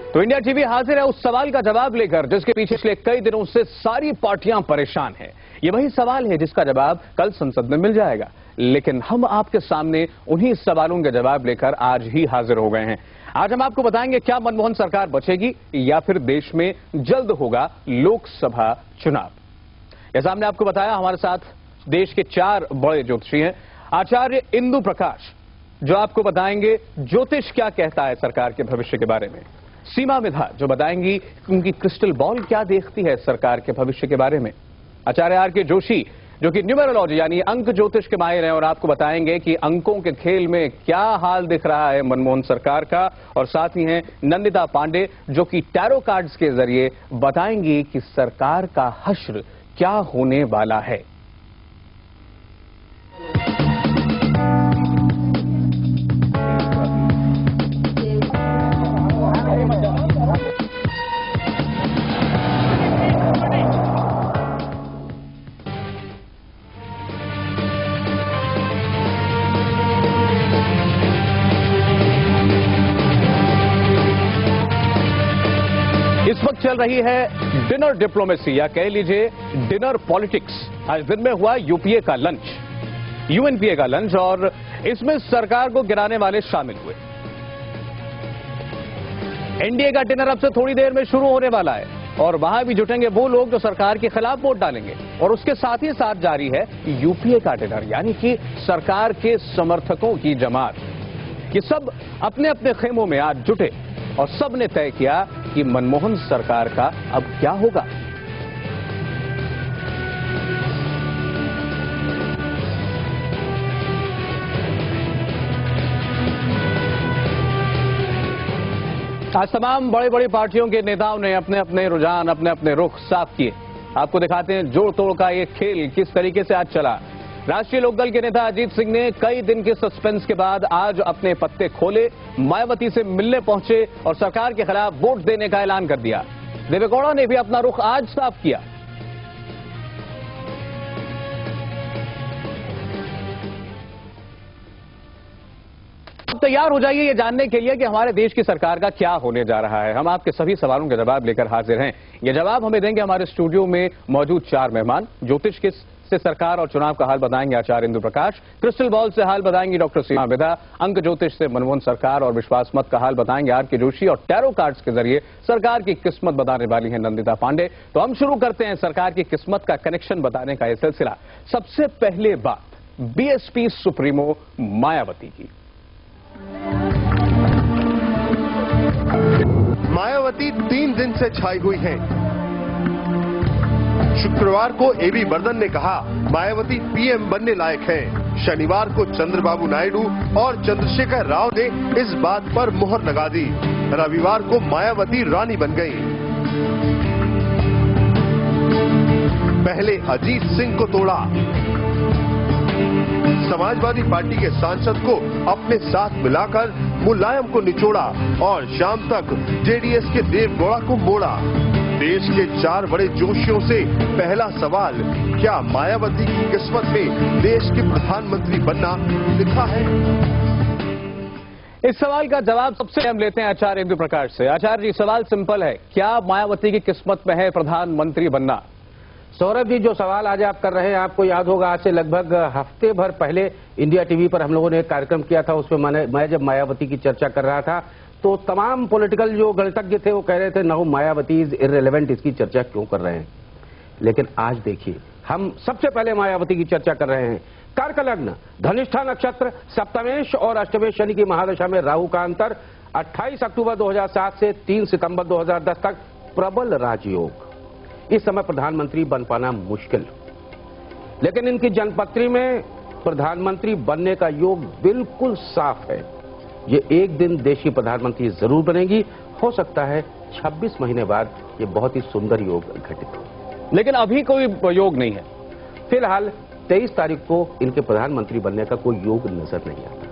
तो India TV हाजिर है उस सवाल का जवाब लेकर जिसके पीछे पिछले कई दिनों से सारी पार्टियां परेशान हैं। ये वही सवाल है जिसका जवाब कल संसद में मिल जाएगा, लेकिन हम आपके सामने उन्हीं सवालों के जवाब लेकर आज ही हाजिर हो गए हैं। आज हम आपको बताएंगे क्या मनमोहन सरकार बचेगी या फिर देश में जल्द होगा लोकसभा चुनाव। जैसा हमने आपको बताया, हमारे साथ देश के 4 बड़े ज्योतिषी हैं। आचार्य इंदु प्रकाश जो आपको बताएंगे ज्योतिष क्या कहता है सरकार के भविष्य के बारे में। सीमा मिधा जो बताएंगी उनकी क्रिस्टल बॉल क्या देखती है सरकार के भविष्य के बारे में। आचार्य आर.के. जोशी जो कि न्यूमेरोलॉजी यानी अंक ज्योतिष के माहिर हैं और आपको बताएंगे कि अंकों के खेल में क्या हाल दिख रहा है मनमोहन सरकार का। और साथ ही हैं नंदिता पांडे जो कि टैरो कार्ड्स के जरिए बताएंगी कि सरकार का हश्र क्या होने वाला है। इस वक्त चल रही है डिनर डिप्लोमेसी या कह लीजिए डिनर पॉलिटिक्स। आज दिन में हुआ यूपीए का लंच, यूएनपीए का लंच, और इसमें सरकार को गिराने वाले शामिल हुए। एनडीए का डिनर अब से थोड़ी देर में शुरू होने वाला है और वहां भी जुटेंगे वो लोग जो सरकार के खिलाफ वोट डालेंगे। और उसके साथ ही साथ जारी है यूपीए का डिनर यानी कि सरकार के समर्थकों की जमात। ये सब अपने अपने खेमों में आज जुटे और सब ने तय किया कि मनमोहन सरकार का अब क्या होगा। आज तमाम बड़ी बड़ी पार्टियों के नेताओं ने अपने अपने रुझान, अपने अपने रुख साफ किए। आपको दिखाते हैं जोड़ तोड़ का ये खेल किस तरीके से आज चला। राष्ट्रीय लोकदल के नेता अजीत सिंह ने कई दिन के सस्पेंस के बाद आज अपने पत्ते खोले, मायावती से मिलने पहुंचे और सरकार के खिलाफ वोट देने का ऐलान कर दिया। देवेगौड़ा ने भी अपना रुख आज साफ किया। अब तैयार हो जाइए ये जानने के लिए कि हमारे देश की सरकार का क्या होने जा रहा है। हम आपके सभी सवालों के जवाब लेकर हाजिर हैं। ये जवाब हमें देंगे हमारे स्टूडियो में मौजूद 4 मेहमान। ज्योतिष से सरकार और चुनाव का हाल बताएंगे आचार्य इंदु प्रकाश, क्रिस्टल बॉल से हाल बताएंगी डॉक्टर सीमा मिधा, अंक ज्योतिष से मनमोहन सरकार और विश्वास मत का हाल बताएंगे आर.के. जोशी और टैरो कार्ड्स के जरिए सरकार की किस्मत बताने वाली है नंदिता पांडे। तो हम शुरू करते हैं सरकार की किस्मत का कनेक्शन बताने का यह सिलसिला। सबसे पहले बात बीएसपी सुप्रीमो मायावती की। मायावती 3 दिन से छाई हुई हैं। शुक्रवार को एबी बर्दन ने कहा मायावती पीएम बनने लायक हैं। शनिवार को चंद्रबाबू नायडू और चंद्रशेखर राव ने इस बात पर मुहर लगा दी। रविवार को मायावती रानी बन गई। पहले अजीत सिंह को तोड़ा, समाजवादी पार्टी के सांसद को अपने साथ मिलाकर मुलायम को निचोड़ा और शाम तक जेडीएस के देवेगौड़ा को मोड़ा। देश के 4 बड़े जोशियों से पहला सवाल, क्या मायावती की किस्मत में देश के प्रधानमंत्री बनना लिखा है? इस सवाल का जवाब सबसे हम लेते हैं आचार्य इंदु प्रकाश से। आचार्य जी, सवाल सिंपल है, क्या मायावती की किस्मत में है प्रधानमंत्री बनना? सौरभ जी, जो सवाल आज आप कर रहे हैं, आपको याद होगा आज से लगभग हफ्ते भर पहले इंडिया टीवी पर हम लोगों ने एक कार्यक्रम किया था। उसमें मैं जब मायावती की चर्चा कर रहा था तो तमाम पॉलिटिकल जो गणितज्ञ थे वो कह रहे थे नाउ मायावती इज इररिलेवेंट, इसकी चर्चा क्यों कर रहे हैं। लेकिन आज देखिए, हम सबसे पहले मायावती की चर्चा कर रहे हैं। कर्क लग्न, धनिष्ठा नक्षत्र, सप्तमेश और अष्टमेश शनि की महादशा में राहु का अंतर, 28 अक्टूबर 2007 से 3 सितंबर 2010 तक प्रबल राजयोग। इस समय प्रधानमंत्री बन पाना मुश्किल, लेकिन इनकी जन्मपत्री में प्रधानमंत्री बनने का योग बिल्कुल साफ है। ये एक दिन देश की प्रधानमंत्री जरूर बनेगी। हो सकता है 26 महीने बाद ये बहुत ही सुंदर योग घटित हो, लेकिन अभी कोई योग नहीं है। फिलहाल 23 तारीख को इनके प्रधानमंत्री बनने का कोई योग नजर नहीं आता।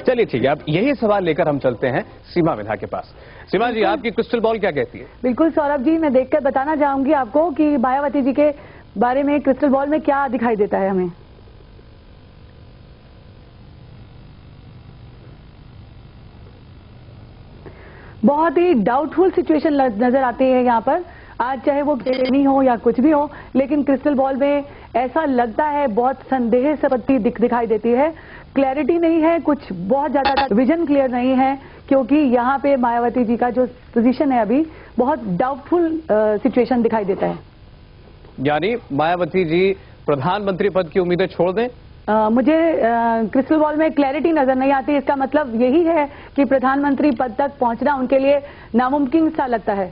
चलिए ठीक है, अब यही सवाल लेकर हम चलते हैं सीमा मिधा के पास। सीमा जी, आपकी क्रिस्टल बॉल क्या कहती है? बिल्कुल सौरभ जी, मैं देखकर बताना चाहूंगी आपको कि मायावती जी के बारे में क्रिस्टल बॉल में क्या दिखाई देता है हमें। बहुत ही डाउटफुल सिचुएशन नजर आती है यहाँ पर। आज चाहे वो गेमी हो या कुछ भी हो, लेकिन क्रिस्टल बॉल में ऐसा लगता है बहुत संदेह से दिखाई देती है। क्लैरिटी नहीं है, कुछ बहुत ज्यादा विजन क्लियर नहीं है, क्योंकि यहाँ पे मायावती जी का जो पोजीशन है अभी बहुत डाउटफुल सिचुएशन दिखाई देता है। यानी मायावती जी प्रधानमंत्री पद की उम्मीदें छोड़ दें? मुझे क्रिस्टल बॉल में क्लैरिटी नजर नहीं आती। इसका मतलब यही है कि प्रधानमंत्री पद तक पहुंचना उनके लिए नामुमकिन सा लगता है।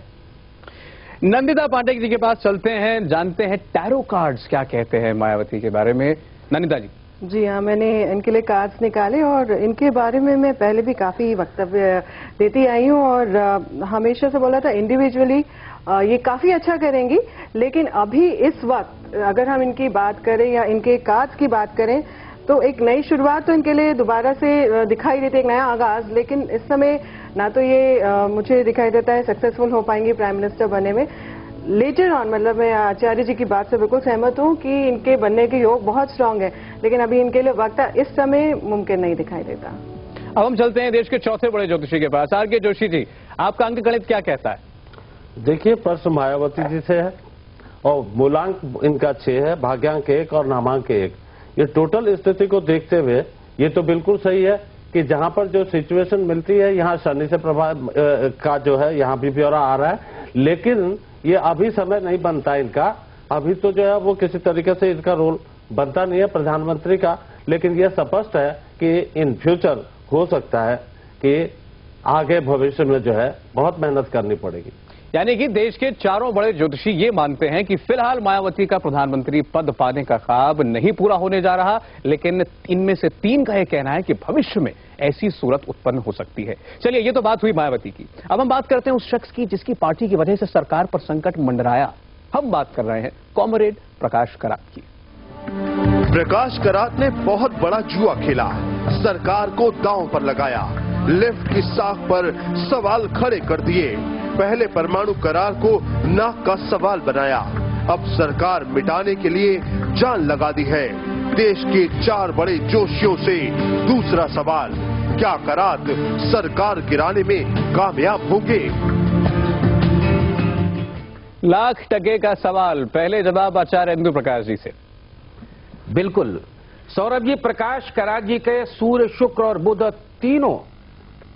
नंदिता पांडे जी के पास चलते हैं, जानते हैं टैरो कार्ड्स क्या कहते हैं मायावती के बारे में। नंदिता जी। जी हाँ, मैंने इनके लिए कार्ड्स निकाले और इनके बारे में मैं पहले भी काफी वक्तव्य देती आई हूँ और हमेशा से बोला था इंडिविजुअली ये काफी अच्छा करेंगी, लेकिन अभी इस वक्त अगर हम इनकी बात करें या इनके कार्ड्स की बात करें तो एक नई शुरुआत तो इनके लिए दोबारा से दिखाई देती है, एक नया आगाज। लेकिन इस समय ना तो ये मुझे दिखाई देता है सक्सेसफुल हो पाएंगी प्राइम मिनिस्टर बनने में। लेटर ऑन, मतलब मैं आचार्य जी की बात से बिल्कुल सहमत हूँ कि इनके बनने के योग बहुत स्ट्रांग है, लेकिन अभी इनके लिए वक्त इस समय मुमकिन नहीं दिखाई देता। अब हम चलते हैं देश के चौथे बड़े ज्योतिषी के पास। आर.के. जोशी जी, आपका अंक गणित क्या कहता है? देखिए, प्रश्न मायावती जी से है और मूलांक इनका 6 है, भाग्यांक 1 और नामांक 1। ये टोटल स्थिति को देखते हुए ये तो बिल्कुल सही है कि जहां पर जो सिचुएशन मिलती है, यहाँ शनि से प्रभाव का जो है यहाँ भी ब्यौरा आ रहा है, लेकिन ये अभी समय नहीं बनता इनका। अभी तो जो है वो किसी तरीके से इनका रोल बनता नहीं है प्रधानमंत्री का, लेकिन ये स्पष्ट है कि इन फ्यूचर हो सकता है कि आगे भविष्य में जो है बहुत मेहनत करनी पड़ेगी। यानी कि देश के चारों बड़े ज्योतिषी ये मानते हैं कि फिलहाल मायावती का प्रधानमंत्री पद पाने का ख्वाब नहीं पूरा होने जा रहा, लेकिन इनमें से 3 का यह कहना है कि भविष्य में ऐसी सूरत उत्पन्न हो सकती है। चलिए, ये तो बात हुई मायावती की। अब हम बात करते हैं उस शख्स की जिसकी पार्टी की वजह से सरकार पर संकट मंडराया। हम बात कर रहे हैं कॉमरेड प्रकाश करात की। प्रकाश करात ने बहुत बड़ा जुआ खेला, सरकार को दांव पर लगाया, लिफ्ट की साख पर सवाल खड़े कर दिए, पहले परमाणु करार को नाक का सवाल बनाया, अब सरकार मिटाने के लिए जान लगा दी है। देश के 4 बड़े जोशियों से दूसरा सवाल, क्या करात सरकार गिराने में कामयाब होंगे? लाख टके का सवाल, पहले जवाब आचार्य इंदु प्रकाश जी से। बिल्कुल सौरभ जी, प्रकाश करात जी के सूर्य, शुक्र और बुध तीनों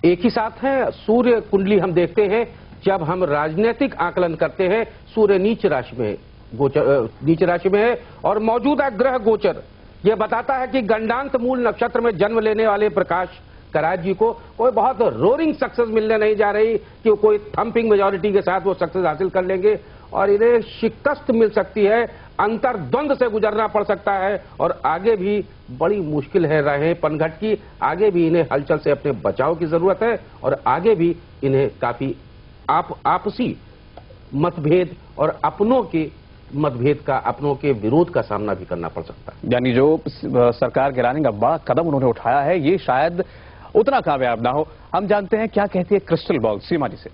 एक ही साथ हैं। सूर्य कुंडली हम देखते हैं, जब हम राजनीतिक आकलन करते हैं, सूर्य नीच राशि में नीच राशि में है और मौजूदा ग्रह गोचर यह बताता है कि गंडांत मूल नक्षत्र में जन्म लेने वाले प्रकाश करात जी को कोई बहुत रोरिंग सक्सेस मिलने नहीं जा रही कि कोई थंपिंग मेजॉरिटी के साथ वो सक्सेस हासिल कर लेंगे, और इन्हें शिकस्त मिल सकती है, अंतर्द्वंद से गुजरना पड़ सकता है और आगे भी बड़ी मुश्किल है रहे पनघट की। आगे भी इन्हें हलचल से अपने बचाव की जरूरत है और आगे भी इन्हें काफी आपसी मतभेद और अपनों के मतभेद का, अपनों के विरोध का सामना भी करना पड़ सकता है। यानी जो सरकार गिराने का बड़ा कदम उन्होंने उठाया है, ये शायद उतना कामयाब ना हो। हम जानते हैं क्या कहती है क्रिस्टल बॉल, सीमा जी से।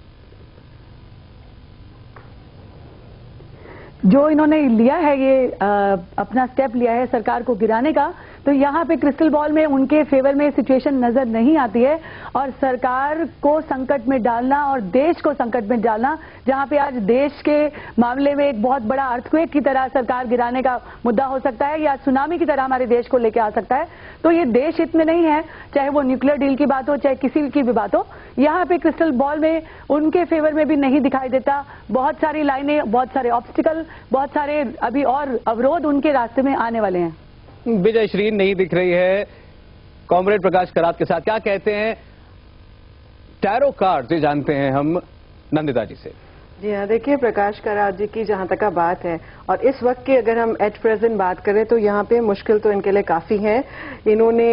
जो इन्होंने लिया है ये अपना स्टेप लिया है सरकार को गिराने का, तो यहाँ पे क्रिस्टल बॉल में उनके फेवर में सिचुएशन नजर नहीं आती है और सरकार को संकट में डालना और देश को संकट में डालना, जहाँ पे आज देश के मामले में एक बहुत बड़ा अर्थक्वेक की तरह सरकार गिराने का मुद्दा हो सकता है या सुनामी की तरह हमारे देश को लेके आ सकता है। तो ये देश हित में नहीं है, चाहे वो न्यूक्लियर डील की बात हो चाहे किसी की भी बात हो। यहाँ पे क्रिस्टल बॉल में उनके फेवर में भी नहीं दिखाई देता। बहुत सारी लाइनें, बहुत सारे ऑब्स्टिकल, बहुत सारे अभी और अवरोध उनके रास्ते में आने वाले हैं। विजय श्री नहीं दिख रही है कॉमरेड प्रकाश करात के साथ। क्या कहते हैं टैरो कार्ड, ये जानते हैं हम नंदिता जी से। जी हाँ, देखिए प्रकाश करात जी की जहां तक बात है और इस वक्त की अगर हम एट प्रेजेंट बात करें तो यहाँ पे मुश्किल तो इनके लिए काफी है। इन्होंने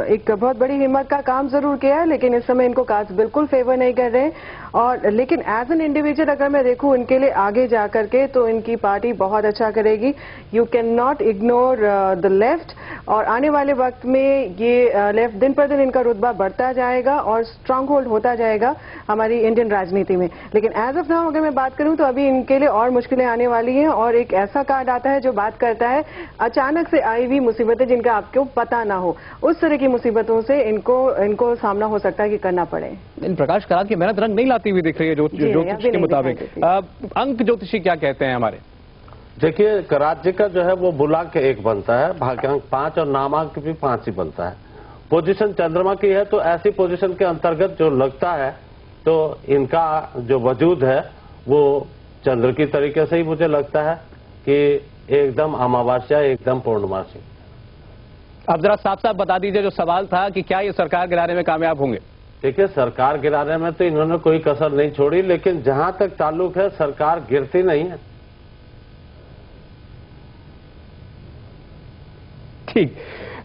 एक बहुत बड़ी हिम्मत का काम जरूर किया है, लेकिन इस समय इनको कार्ड्स बिल्कुल फेवर नहीं कर रहे। और लेकिन एज एन इंडिविजुअल अगर मैं देखूं इनके लिए आगे जाकर के, तो इनकी पार्टी बहुत अच्छा करेगी। You can not ignore the left और आने वाले वक्त में ये लेफ्ट दिन पर दिन इनका रुतबा बढ़ता जाएगा और स्ट्रांग होल्ड होता जाएगा हमारी इंडियन राजनीति में। लेकिन एज ऑफ नाउ अगर मैं बात करूं तो अभी इनके लिए और मुश्किलें आने वाली हैं और एक ऐसा कार्ड आता है जो बात करता है अचानक से आई हुई मुसीबतें जिनका आपको पता ना हो, उस तरह की मुसीबतों से इनको सामना हो सकता है कि करना पड़े। इन प्रकाश करात की मेहनत रंग नहीं लाती हुई दिख रही है ज्योतिष के मुताबिक। अंक ज्योतिषी क्या कहते हैं हमारे? देखिए, करात जी का जो है वो बुलांक 1 बनता है, भाग्यांक 5 और नामांक भी 5 ही बनता है। पोजीशन चंद्रमा की है तो ऐसी पोजीशन के अंतर्गत जो लगता है तो इनका जो वजूद है वो चंद्र की तरीके से ही मुझे लगता है कि एकदम अमावस्या, एकदम पूर्णमासी। अब जरा साफ साफ बता दीजिए, जो सवाल था कि क्या ये सरकार गिराने में कामयाब होंगे? देखिए, सरकार गिराने में तो इन्होंने कोई कसर नहीं छोड़ी, लेकिन जहां तक ताल्लुक है सरकार गिरती नहीं है। ठीक।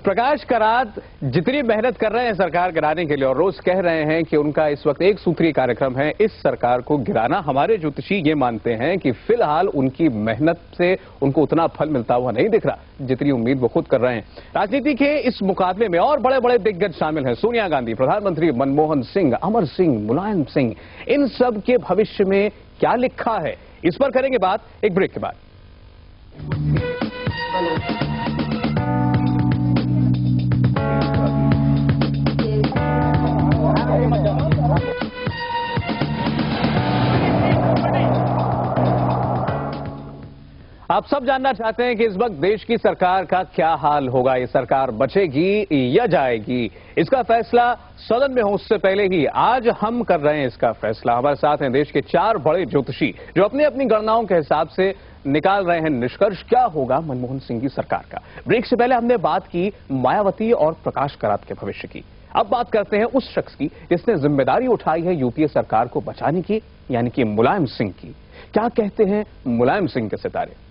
प्रकाश करात जितनी मेहनत कर रहे हैं सरकार गिराने के लिए और रोज कह रहे हैं कि उनका इस वक्त एक सूत्रीय कार्यक्रम है इस सरकार को गिराना, हमारे ज्योतिषी ये मानते हैं कि फिलहाल उनकी मेहनत से उनको उतना फल मिलता हुआ नहीं दिख रहा जितनी उम्मीद वो खुद कर रहे हैं। राजनीति के इस मुकाबले में और बड़े बड़े दिग्गज शामिल हैं। सोनिया गांधी, प्रधानमंत्री मनमोहन सिंह, अमर सिंह, मुलायम सिंह, इन सब के भविष्य में क्या लिखा है, इस पर करेंगे बात एक ब्रेक के बाद। आप सब जानना चाहते हैं कि इस वक्त देश की सरकार का क्या हाल होगा, ये सरकार बचेगी या जाएगी? इसका फैसला सदन में हो उससे पहले ही आज हम कर रहे हैं इसका फैसला। हमारे साथ हैं देश के 4 बड़े ज्योतिषी जो अपनी अपनी गणनाओं के हिसाब से निकाल रहे हैं निष्कर्ष क्या होगा मनमोहन सिंह की सरकार का। ब्रेक से पहले हमने बात की मायावती और प्रकाश करात के भविष्य की। अब बात करते हैं उस शख्स की जिसने जिम्मेदारी उठाई है यूपीए सरकार को बचाने की, यानी कि मुलायम सिंह की। क्या कहते हैं मुलायम सिंह के सितारे?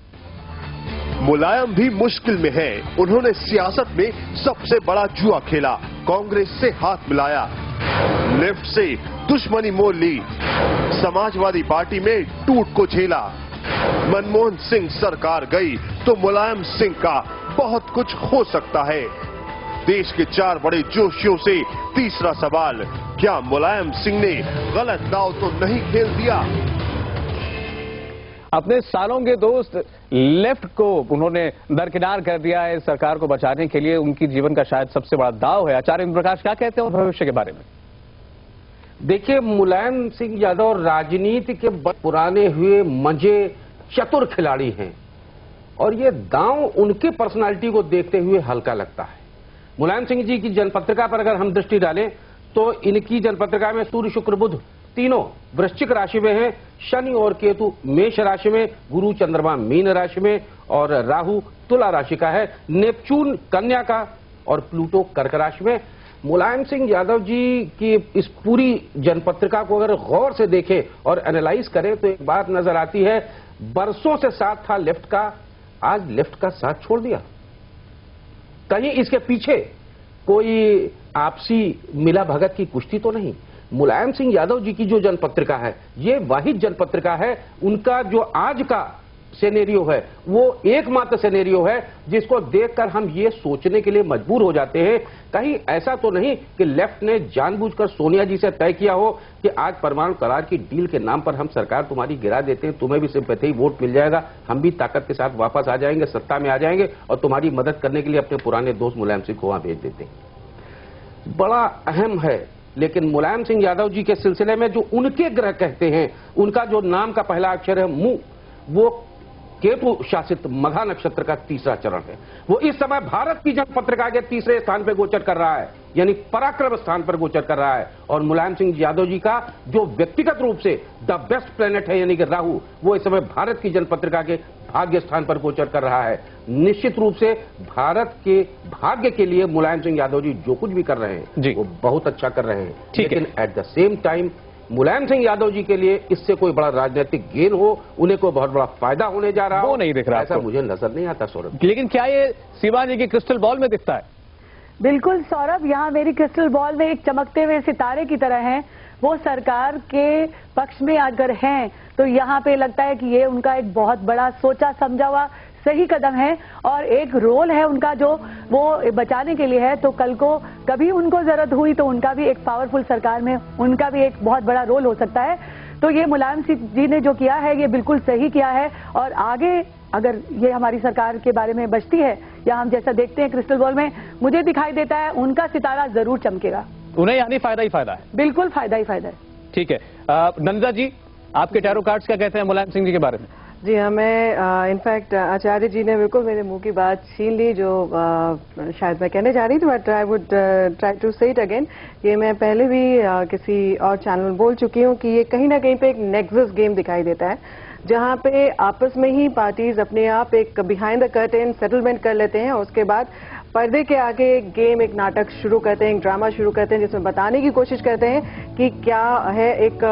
मुलायम भी मुश्किल में है। उन्होंने सियासत में सबसे बड़ा जुआ खेला, कांग्रेस से हाथ मिलाया, लेफ्ट से दुश्मनी मोल ली, समाजवादी पार्टी में टूट को झेला। मनमोहन सिंह सरकार गई तो मुलायम सिंह का बहुत कुछ हो सकता है। देश के 4 बड़े जोशियों से तीसरा सवाल, क्या मुलायम सिंह ने गलत दांव तो नहीं खेल दिया? अपने सालों के दोस्त लेफ्ट को उन्होंने दरकिनार कर दिया है सरकार को बचाने के लिए। उनकी जीवन का शायद सबसे बड़ा दाव है। आचार्य प्रकाश क्या कहते हैं भविष्य के बारे में? देखिए, मुलायम सिंह यादव राजनीति के पुराने हुए मंजे चतुर खिलाड़ी हैं और ये दांव उनके पर्सनालिटी को देखते हुए हल्का लगता है। मुलायम सिंह जी की जनपत्रिका पर अगर हम दृष्टि डालें तो इनकी जनपत्रिका में सूर्य, शुक्र, बुध तीनों वृश्चिक राशि में हैं, शनि और केतु मेष राशि में, गुरु चंद्रमा मीन राशि में और राहु तुला राशि का है, नेपच्यून कन्या का और प्लूटो कर्क राशि में। मुलायम सिंह यादव जी की इस पूरी जनपत्रिका को अगर गौर से देखें और एनालाइज करें तो एक बात नजर आती है, बरसों से साथ था लेफ्ट का, आज लेफ्ट का साथ छोड़ दिया। कहीं इसके पीछे कोई आपसी मिला भगत की कुश्ती तो नहीं। मुलायम सिंह यादव जी की जो जनपत्रिका है ये वाहिद जनपत्रिका है। उनका जो आज का सिनेरियो है वो एकमात्र सिनेरियो है जिसको देखकर हम ये सोचने के लिए मजबूर हो जाते हैं, कहीं ऐसा तो नहीं कि लेफ्ट ने जानबूझकर सोनिया जी से तय किया हो कि आज परमाणु करार की डील के नाम पर हम सरकार तुम्हारी गिरा देते हैं, तुम्हें भी सिंपैथी वोट मिल जाएगा, हम भी ताकत के साथ वापस आ जाएंगे, सत्ता में आ जाएंगे और तुम्हारी मदद करने के लिए अपने पुराने दोस्त मुलायम सिंह को वहां भेज देते हैं। बड़ा अहम है। लेकिन मुलायम सिंह यादव जी के सिलसिले में जो उनके ग्रह कहते हैं, उनका जो नाम का पहला अक्षर है मु, वो केतु शासित मघा नक्षत्र का तीसरा चरण है। वो इस समय भारत की जनपत्रिका के तीसरे स्थान पर गोचर कर रहा है, यानी पराक्रम स्थान पर गोचर कर रहा है। और मुलायम सिंह यादव जी का जो व्यक्तिगत रूप से द बेस्ट प्लेनेट है यानी कि राहु, वो इस समय भारत की जनपत्रिका के भाग्य स्थान पर गोचर कर रहा है। निश्चित रूप से भारत के भाग्य के लिए मुलायम सिंह यादव जी जो कुछ भी कर रहे हैं वो बहुत अच्छा कर रहे हैं, लेकिन at the same time Mulayam Singh Yadav ji के लिए इससे कोई बड़ा राजनीतिक गेन हो, उन्हें कोई बहुत बड़ा फायदा होने जा रहा हो, वो नहीं दिख रहा, ऐसा मुझे नजर नहीं आता सौरभ। लेकिन क्या ये शिवानी की क्रिस्टल बॉल में दिखता है? बिल्कुल सौरभ, यहाँ मेरी क्रिस्टल बॉल में एक चमकते हुए सितारे की तरह हैं। वो सरकार के पक्ष में अगर हैं तो यहाँ पे लगता है कि ये उनका एक बहुत बड़ा सोचा समझा हुआ सही कदम है और एक रोल है उनका जो वो बचाने के लिए है। तो कल को कभी उनको जरूरत हुई तो उनका भी एक पावरफुल सरकार में उनका भी एक बहुत बड़ा रोल हो सकता है। तो ये मुलायम सिंह जी ने जो किया है ये बिल्कुल सही किया है और आगे अगर ये हमारी सरकार के बारे में बचती है या हम जैसा देखते हैं क्रिस्टल बॉल में, मुझे दिखाई देता है उनका सितारा जरूर चमकेगा। उन्हें यानी फायदा ही फायदा है। बिल्कुल फायदा ही फायदा है। ठीक है, नंदा जी आपके टैरो कार्ड्स क्या कहते हैं मुलायम सिंह जी के बारे में? जी हाँ, मैं इनफैक्ट आचार्य जी ने बिल्कुल मेरे मुंह की बात छीन ली जो शायद मैं कहने जा रही थी, but I would try to say it again. ये मैं पहले भी किसी और चैनल में बोल चुकी हूँ कि ये कहीं ना कहीं पे एक नेक्सस गेम दिखाई देता है, जहाँ पे आपस में ही पार्टीज अपने आप एक बिहाइंड द कर्टेन सेटलमेंट कर लेते हैं और उसके बाद पर्दे के आगे एक गेम, एक नाटक शुरू करते हैं, एक ड्रामा शुरू करते हैं, जिसमें बताने की कोशिश करते हैं कि क्या है, एक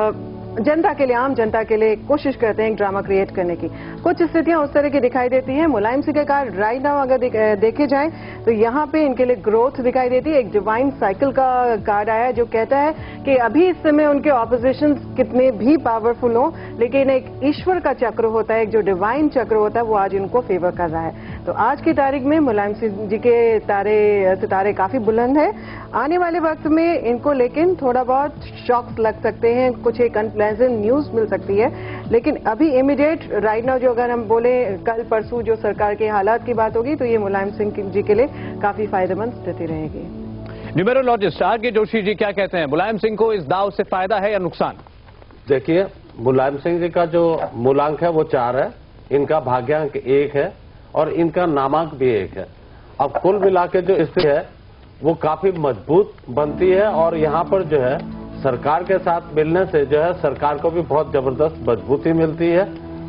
जनता के लिए, आम जनता के लिए कोशिश करते हैं एक ड्रामा क्रिएट करने की। कुछ स्थितियां उस तरह की दिखाई देती हैं। मुलायम सिंह के कार्ड राइट नाउ अगर देखे जाएं तो यहाँ पे इनके लिए ग्रोथ दिखाई देती है। एक डिवाइन साइकिल का कार्ड आया है जो कहता है कि अभी इस समय उनके ऑपोजिशन कितने भी पावरफुल हों, लेकिन एक ईश्वर का चक्र होता है, एक जो डिवाइन चक्र होता है वो आज इनको फेवर कर रहा है। तो आज की तारीख में मुलायम सिंह जी के सितारे काफी बुलंद है। आने वाले वक्त में इनको लेकिन थोड़ा बहुत शॉक्स लग सकते हैं, कुछ एक अनप्लेजेंट न्यूज मिल सकती है, लेकिन अभी इमीडिएट राइट नाउ जो अगर हम बोले कल परसों जो सरकार के हालात की बात होगी तो ये मुलायम सिंह जी के लिए काफी फायदेमंद स्थिति रहेगी। Numerologist R K. जोशी जी क्या कहते हैं, मुलायम सिंह को इस दाव से फायदा है या नुकसान? देखिए, मुलायम सिंह जी का जो मूलांक है वो 4 है, इनका भाग्यांक 1 है और इनका नामांक भी 1 है। अब कुल मिला के जो स्थिति है वो काफी मजबूत बनती है और यहाँ पर जो है सरकार के साथ मिलने से जो है सरकार को भी बहुत जबरदस्त मजबूती मिलती है,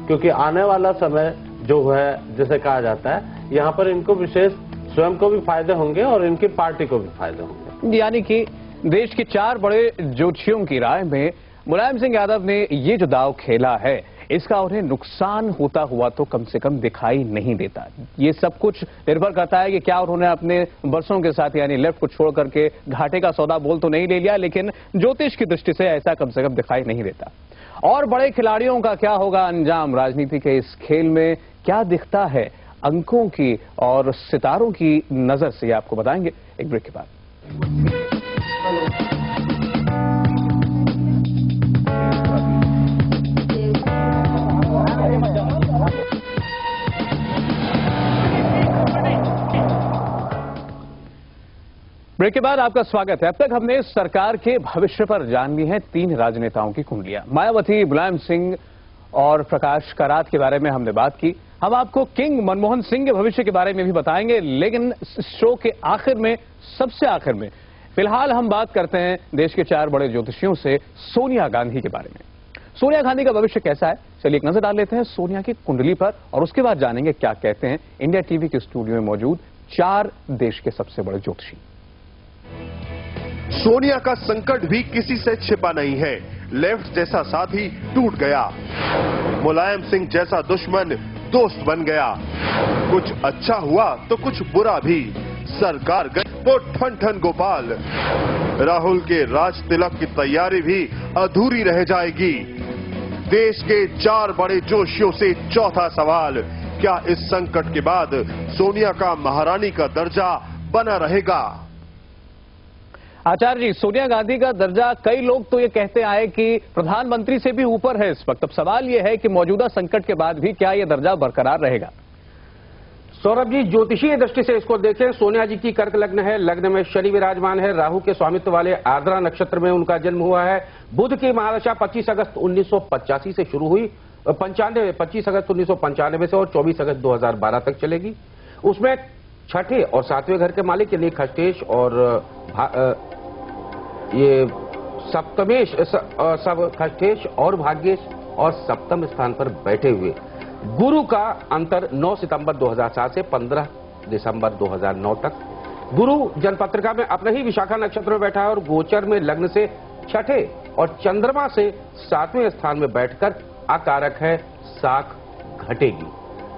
क्योंकि आने वाला समय जो है जैसे कहा जाता है यहाँ पर इनको विशेष स्वयं को भी फायदे होंगे और इनकी पार्टी को भी फायदे होंगे। यानी कि देश के 4 बड़े ज्योतिषियों की राय में मुलायम सिंह यादव ने ये जो दाव खेला है इसका उन्हें नुकसान होता हुआ तो कम से कम दिखाई नहीं देता। ये सब कुछ निर्भर करता है कि क्या उन्होंने अपने वर्षों के साथ यानी लेफ्ट को छोड़ करके घाटे का सौदा बोल तो नहीं ले लिया, लेकिन ज्योतिष की दृष्टि से ऐसा कम से कम दिखाई नहीं देता। और बड़े खिलाड़ियों का क्या होगा अंजाम, राजनीति के इस खेल में क्या दिखता है, अंकों की और सितारों की नजर से आपको बताएंगे एक ब्रेक के बाद। ब्रेक के बाद आपका स्वागत है। अब तक हमने सरकार के भविष्य पर जान ली है 3 राजनेताओं की कुंडलियां। मायावती, मुलायम सिंह और प्रकाश करात के बारे में हमने बात की। हम आपको किंग मनमोहन सिंह के भविष्य के बारे में भी बताएंगे, लेकिन शो के आखिर में, सबसे आखिर में फिलहाल हम बात करते हैं देश के 4 बड़े ज्योतिषियों से सोनिया गांधी के बारे में। सोनिया गांधी का भविष्य कैसा है, चलिए एक नजर डाल लेते हैं सोनिया की कुंडली पर और उसके बाद जानेंगे क्या कहते हैं इंडिया टीवी के स्टूडियो में मौजूद 4 देश के सबसे बड़े ज्योतिषी। सोनिया का संकट भी किसी से छिपा नहीं है। लेफ्ट जैसा साथी टूट गया, मुलायम सिंह जैसा दुश्मन दोस्त बन गया। कुछ अच्छा हुआ तो कुछ बुरा भी। सरकार गई वो ठन ठन गोपाल। राहुल के राज तिलक की तैयारी भी अधूरी रह जाएगी। देश के 4 बड़े जोशियों से चौथा सवाल, क्या इस संकट के बाद सोनिया का महारानी का दर्जा बना रहेगा? आचार्य जी, सोनिया गांधी का दर्जा कई लोग तो ये कहते आए कि प्रधानमंत्री से भी ऊपर है इस वक्त। अब सवाल ये है कि मौजूदा संकट के बाद भी क्या ये दर्जा बरकरार रहेगा? सौरभ जी, ज्योतिषीय दृष्टि से इसको देखें, सोनिया जी की कर्क लग्न है, लग्न में शनि विराजमान है, राहु के स्वामित्व वाले आर्द्रा नक्षत्र में उनका जन्म हुआ है। बुध की महादशा 25 अगस्त 1985 से शुरू हुई, 25 अगस्त 1995 से और 24 अगस्त 2012 तक चलेगी। उसमें 6ठे और 7वें घर के मालिक यानी खष्टेश और ये सप्तमेश, सब खष्टेश और भाग्येश और सप्तम स्थान पर बैठे हुए। गुरु का अंतर 9 सितंबर 2007 से 15 दिसंबर 2009 तक। गुरु जनपत्रिका में अपने ही विशाखा नक्षत्र में बैठा है और गोचर में लग्न से 6ठे और चंद्रमा से 7वें स्थान में बैठकर आकारक है साख घटेगी।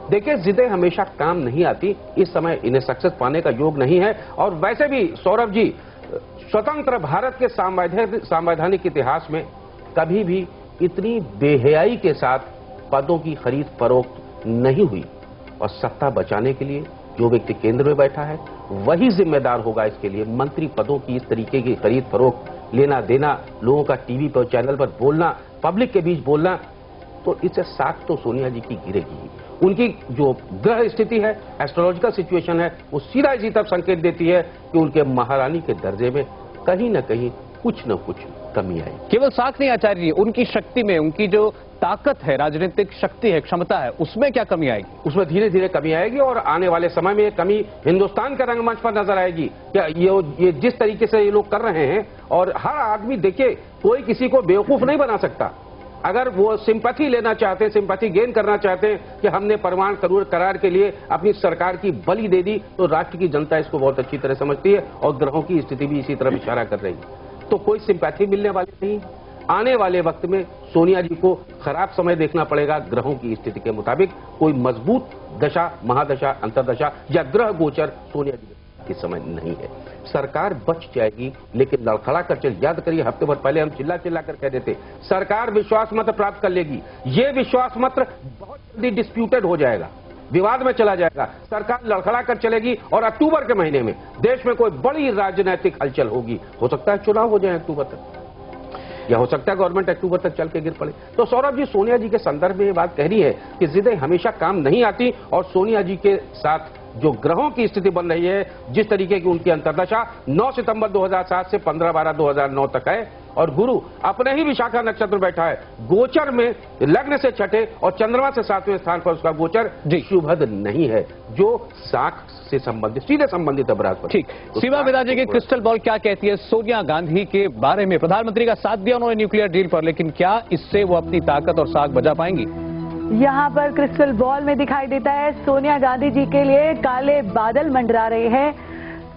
देखिए, जिदें हमेशा काम नहीं आती, इस समय इन्हें सक्सेस पाने का योग नहीं है। और वैसे भी सौरभ जी, स्वतंत्र भारत के संवैधानिक इतिहास में कभी भी इतनी बेहयाई के साथ पदों की खरीद फरोख्त नहीं हुई। और सत्ता बचाने के लिए जो व्यक्ति केंद्र में बैठा है वही जिम्मेदार होगा इसके लिए। मंत्री पदों की इस तरीके की खरीद फरोख्त, लेना देना, लोगों का टीवी पर चैनल पर बोलना, पब्लिक के बीच बोलना, तो इससे साख तो सोनिया जी की गिरेगी। उनकी जो ग्रह स्थिति है, एस्ट्रोलॉजिकल सिचुएशन है, वो सीधा इसी तरफ संकेत देती है कि उनके महारानी के दर्जे में कहीं न कहीं कुछ न कुछ कमी आई। केवल साख नहीं आचार्य जी, उनकी शक्ति में, उनकी जो ताकत है, राजनीतिक शक्ति है, क्षमता है, उसमें क्या कमी आएगी? उसमें धीरे धीरे कमी आएगी और आने वाले समय में ये कमी हिंदुस्तान के रंगमंच पर नजर आएगी। क्या ये जिस तरीके से ये लोग कर रहे हैं, और हर आदमी देखिए, कोई किसी को बेवकूफ नहीं बना सकता। अगर वो सिंपैथी लेना चाहते हैं, सिंपैथी गेन करना चाहते हैं कि हमने परमाणु करार के लिए अपनी सरकार की बलि दे दी, तो राष्ट्र की जनता इसको बहुत अच्छी तरह समझती है और ग्रहों की स्थिति भी इसी तरफ इशारा कर रही है। तो कोई सिंपैथी मिलने वाली नहीं। आने वाले वक्त में सोनिया जी को खराब समय देखना पड़ेगा ग्रहों की स्थिति के मुताबिक। कोई मजबूत दशा, महादशा, अंतरदशा या ग्रह गोचर सोनिया जी के समय नहीं है। सरकार बच जाएगी, लेकिन लड़खड़ा कर चल। याद करिए, हफ्ते भर पहले हम चिल्ला चिल्ला कर कह देते सरकार विश्वास मत प्राप्त कर लेगी। ये विश्वास मत बहुत जल्दी डिस्प्यूटेड हो जाएगा, विवाद में चला जाएगा। सरकार लड़खड़ा कर चलेगी और अक्टूबर के महीने में देश में कोई बड़ी राजनीतिक हलचल होगी। हो सकता है चुनाव हो जाए अक्टूबर तक, या हो सकता है गवर्नमेंट अक्टूबर तक चल के गिर पड़े। तो सौरभ जी, सोनिया जी के संदर्भ में ये बात कह रही है कि जिद्दें हमेशा काम नहीं आती, और सोनिया जी के साथ जो ग्रहों की स्थिति बन रही है, जिस तरीके की उनकी अंतर्दशा 9 सितंबर 2007 से 15/12/2009 तक है, और गुरु अपने ही विशाखा नक्षत्र बैठा है, गोचर में लग्न से छठे और चंद्रमा से 7वें स्थान पर उसका गोचर शुभद नहीं है, जो साख से संबंधित, सीधे संबंधित है बृहस्पति। ठीक, सीमा विदा जी की क्रिस्टल बॉल क्या कहती है सोनिया गांधी के बारे में? प्रधानमंत्री का साथ दिया उन्होंने न्यूक्लियर डील पर, लेकिन क्या इससे वो अपनी ताकत और साख बचा पाएंगी? यहाँ पर क्रिस्टल बॉल में दिखाई देता है सोनिया गांधी जी के लिए काले बादल मंडरा रहे हैं,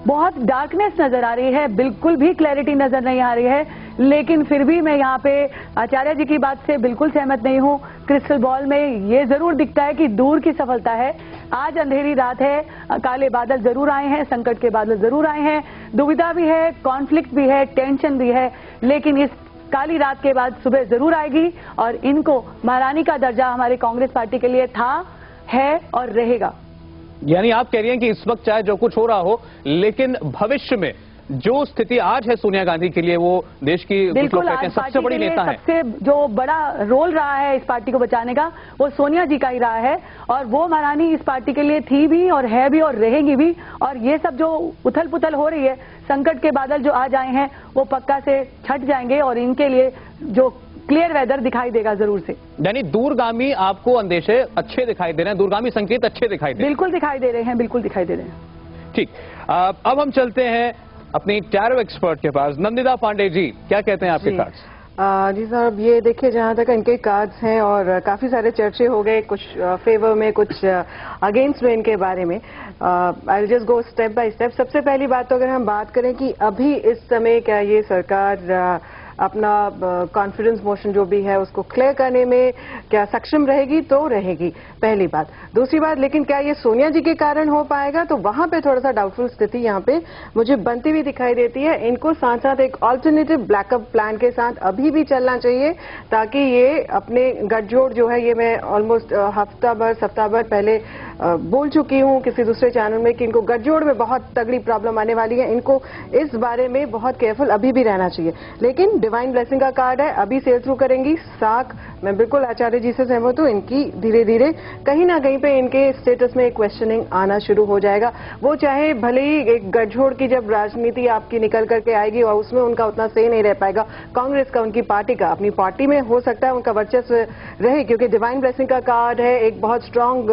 बहुत डार्कनेस नजर आ रही है, बिल्कुल भी क्लैरिटी नजर नहीं आ रही है। लेकिन फिर भी मैं यहाँ पे आचार्य जी की बात से बिल्कुल सहमत नहीं हूँ। क्रिस्टल बॉल में ये जरूर दिखता है कि दूर की सफलता है। आज अंधेरी रात है, काले बादल जरूर आए हैं, संकट के बादल जरूर आए हैं, दुविधा भी है, कॉन्फ्लिक्ट भी है, टेंशन भी है, लेकिन इस काली रात के बाद सुबह जरूर आएगी और इनको महारानी का दर्जा हमारे कांग्रेस पार्टी के लिए था, है और रहेगा। यानी आप कह रही हैं कि इस वक्त चाहे जो कुछ हो रहा हो, लेकिन भविष्य में जो स्थिति आज है सोनिया गांधी के लिए, वो देश की बिल्कुल सबसे बड़ी नेता है। सबसे जो बड़ा रोल रहा है इस पार्टी को बचाने का, वो सोनिया जी का ही रहा है, और वो महारानी इस पार्टी के लिए थी भी और है भी और रहेगी भी। और ये सब जो उथल पुथल हो रही है, संकट के बादल जो आज आए हैं, वो पक्का से छट जाएंगे और इनके लिए जो क्लियर वेदर दिखाई देगा जरूर से। यानी दूरगामी आपको अंदेशे अच्छे दिखाई दे रहे हैं, दूरगामी संकेत अच्छे दिखाई दे रहे हैं? बिल्कुल दिखाई दे रहे हैं, बिल्कुल दिखाई दे रहे हैं। ठीक, अब हम चलते हैं अपनी टैरो एक्सपर्ट के पास। नंदिता पांडे जी, क्या कहते हैं आपके कार्ड्स? जी साहब, ये देखिए, जहां तक इनके कार्ड्स हैं और काफी सारे चर्चे हो गए, कुछ फेवर में, कुछ अगेंस्ट में इनके बारे में। I just go step by step. सबसे पहली बात तो अगर हम बात करें कि अभी इस समय क्या ये सरकार अपना कॉन्फिडेंस मोशन जो भी है उसको क्लियर करने में क्या सक्षम रहेगी, तो रहेगी, पहली बात। दूसरी बात, लेकिन क्या ये सोनिया जी के कारण हो पाएगा, तो वहां पे थोड़ा सा डाउटफुल स्थिति यहाँ पे मुझे बनती हुई दिखाई देती है। इनको साथ साथ एक ऑल्टरनेटिव बैकअप प्लान के साथ अभी भी चलना चाहिए, ताकि ये अपने गठजोड़ जो है, ये मैं ऑलमोस्ट सप्ताह भर पहले बोल चुकी हूँ किसी दूसरे चैनल में कि इनको गठजोड़ में बहुत तगड़ी प्रॉब्लम आने वाली है। इनको इस बारे में बहुत केयरफुल अभी भी रहना चाहिए। लेकिन डिवाइन ब्लेसिंग का कार्ड है, अभी सेल थ्रू करेंगी। साख, मैं बिल्कुल आचार्य जी से सहमत हूँ, इनकी धीरे धीरे कहीं ना कहीं पे इनके स्टेटस में एक क्वेश्चनिंग आना शुरू हो जाएगा। वो चाहे भले ही एक गठजोड़ की जब राजनीति आपकी निकल करके आएगी और उसमें उनका उतना सही नहीं रह पाएगा, कांग्रेस का, उनकी पार्टी का, अपनी पार्टी में हो सकता है उनका वर्चस्व रहे, क्योंकि डिवाइन ब्लेसिंग का कार्ड है, एक बहुत स्ट्रांग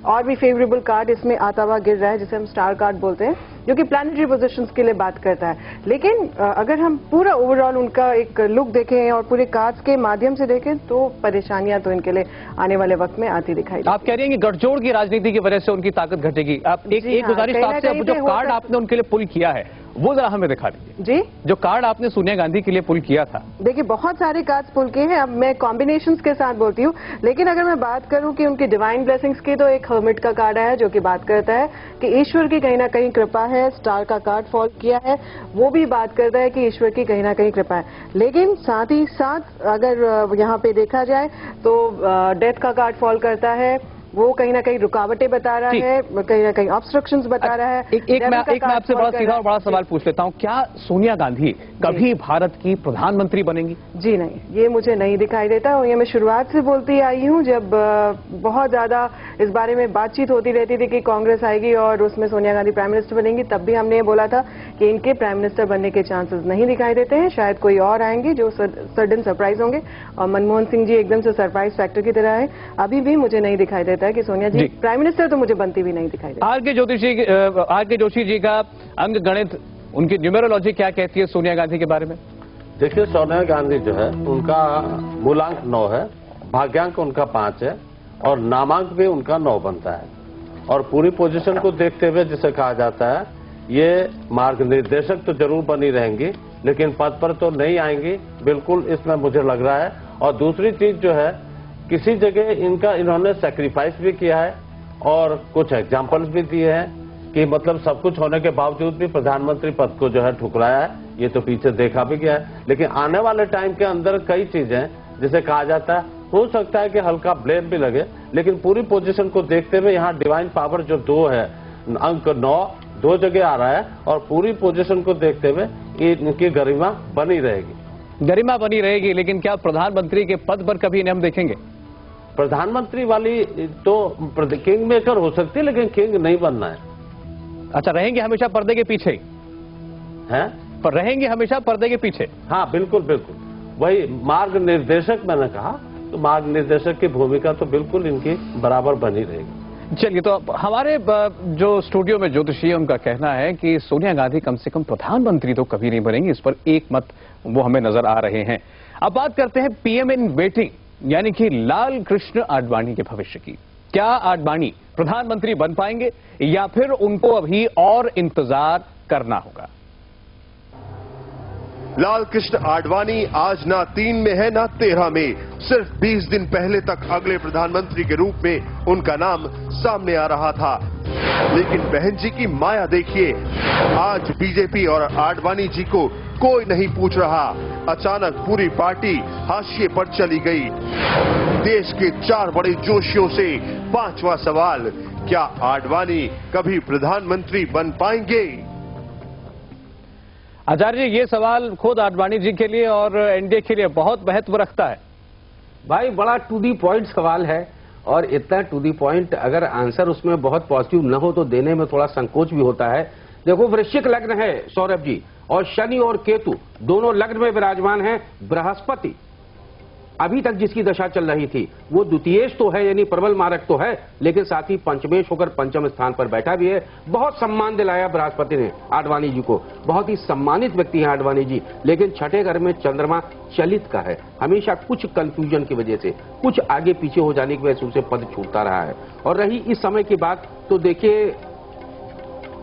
और भी फेवरेबल कार्ड इसमें आता हुआ गिर रहा है, जिसे हम स्टार कार्ड बोलते हैं, जो कि प्लैनेटरी पोजीशंस के लिए बात करता है। लेकिन अगर हम पूरा ओवरऑल उनका एक लुक देखें और पूरे कार्ड्स के माध्यम से देखें, तो परेशानियां तो इनके लिए आने वाले वक्त में आती दिखाई देती। आप कह रही हैं कि गठजोड़ की राजनीति की वजह से उनकी ताकत घटेगी। आप एक गुजारिश आपसे, अब जो कार्ड आपने उनके लिए पुल किया है वो जरा हमें दिखा दीजिए जी। जो कार्ड आपने सोनिया गांधी के लिए पुल किया था। देखिए, बहुत सारे कार्ड्स पुल किए हैं, अब मैं कॉम्बिनेशंस के साथ बोलती हूँ। लेकिन अगर मैं बात करूं कि उनकी डिवाइन ब्लेसिंग्स की, तो एक हर्मिट का कार्ड है जो कि बात करता है कि ईश्वर की कहीं ना कहीं कृपा है। स्टार का कार्ड फॉल किया है, वो भी बात करता है कि ईश्वर की कहीं ना कहीं कृपा है। लेकिन साथ ही साथ अगर यहाँ पे देखा जाए तो डेथ का कार्ड फॉल करता है, वो कहीं ना कहीं रुकावटें बता रहा है, कहीं ना कहीं ऑब्स्ट्रक्शंस बता रहा है। एक मैं आपसे बड़ा सीधा और बड़ा सवाल पूछ लेता हूं, क्या सोनिया गांधी कभी भारत की प्रधानमंत्री बनेंगी? जी नहीं, ये मुझे नहीं दिखाई देता, और ये मैं शुरुआत से बोलती आई हूं, जब बहुत ज्यादा इस बारे में बातचीट होती रहती थी कि कांग्रेस आएगी और उसमें सोनिया गांधी प्राइम मिनिस्टर बनेंगी, तब भी हमने ये बोला था कि इनके प्राइम मिनिस्टर बनने के चांसेस नहीं दिखाई देते हैं। शायद कोई और आएंगे जो सडन सरप्राइज होंगे, और मनमोहन सिंह जी एकदम से सरप्राइज फैक्टर की तरह है। अभी भी मुझे नहीं दिखाई देता है कि सोनिया जी प्राइम मिनिस्टर तो मुझे बनती भी नहीं दिखाई देती। आर के जोशी जी का अंक गणित, उनकी न्यूमेरोलॉजी क्या कहती है सोनिया गांधी के बारे में? देखिए, सोनिया गांधी जो है उनका मूलांक 9 है, भाग्यांक उनका 5 है और नामांक भी उनका 9 बनता है। और पूरी पोजीशन को देखते हुए जिसे कहा जाता है, ये मार्ग निर्देशक तो जरूर बनी रहेंगी, लेकिन पद पर तो नहीं आएंगी, बिल्कुल इसमें मुझे लग रहा है। और दूसरी चीज जो है, किसी जगह इन्होंने सैक्रिफाइस भी किया है और कुछ एग्जाम्पल्स भी दिए हैं कि मतलब सब कुछ होने के बावजूद भी प्रधानमंत्री पद को जो है ठुकराया है। ये तो पीछे देखा भी गया है, लेकिन आने वाले टाइम के अंदर कई चीजें जिसे कहा जाता है, हो सकता है कि हल्का ब्लेम भी लगे, लेकिन पूरी पोजीशन को देखते हुए यहाँ डिवाइन पावर जो 2 है, अंक 9 2 जगह आ रहा है, और पूरी पोजीशन को देखते हुए इनकी गरिमा बनी रहेगी। गरिमा बनी रहेगी, लेकिन क्या प्रधानमंत्री के पद पर कभी इन्हें हम देखेंगे? प्रधानमंत्री वाली तो किंग मेकर हो सकती है, लेकिन किंग नहीं बनना है। अच्छा, रहेंगे हमेशा पर्दे के पीछे हैं? पर रहेंगे हमेशा पर्दे के पीछे। हाँ, बिल्कुल बिल्कुल, वही मार्ग निर्देशक मैंने कहा, तो मार्ग निर्देशक की भूमिका तो बिल्कुल इनकी बराबर बनी रहेगी। चलिए, तो हमारे जो स्टूडियो में ज्योतिषी है उनका कहना है कि सोनिया गांधी कम से कम प्रधानमंत्री तो कभी नहीं बनेंगी, इस पर एक मत वो हमें नजर आ रहे हैं। अब बात करते हैं पीएम इन वेटिंग यानी कि लाल कृष्ण आडवाणी के भविष्य की। क्या आडवाणी प्रधानमंत्री बन पाएंगे या फिर उनको अभी और इंतजार करना होगा? लाल कृष्ण आडवाणी आज ना 3 में है ना 13 में, सिर्फ 20 दिन पहले तक अगले प्रधानमंत्री के रूप में उनका नाम सामने आ रहा था। लेकिन बहन जी की माया देखिए, आज बीजेपी और आडवाणी जी को कोई नहीं पूछ रहा। अचानक पूरी पार्टी हाशिए पर चली गई। देश के 4 बड़े जोशियों से 5वां सवाल, क्या आडवाणी कभी प्रधानमंत्री बन पाएंगे? आचार्य जी, ये सवाल खुद आडवाणी जी के लिए और एनडीए के लिए बहुत महत्व रखता है। भाई, बड़ा टू दी पॉइंट सवाल है, और इतना टू दी पॉइंट अगर आंसर उसमें बहुत पॉजिटिव न हो तो देने में थोड़ा संकोच भी होता है। देखो, वृश्चिक लग्न है सौरभ जी, और शनि और केतु दोनों लग्न में विराजमान हैं। बृहस्पति अभी तक जिसकी दशा चल रही थी वो द्वितीयेश तो है, यानी प्रबल मारक तो है, लेकिन साथ ही पंचमेश होकर पंचम स्थान पर बैठा भी है। बहुत सम्मान दिलाया बृहस्पति ने आडवाणी जी को, बहुत ही सम्मानित व्यक्ति हैं आडवाणी जी। लेकिन छठे घर में चंद्रमा चलित का है, हमेशा कुछ कंफ्यूजन की वजह से, कुछ आगे पीछे हो जाने की वजह से उसे पद छूटता रहा है। और रही इस समय की बात, तो देखिए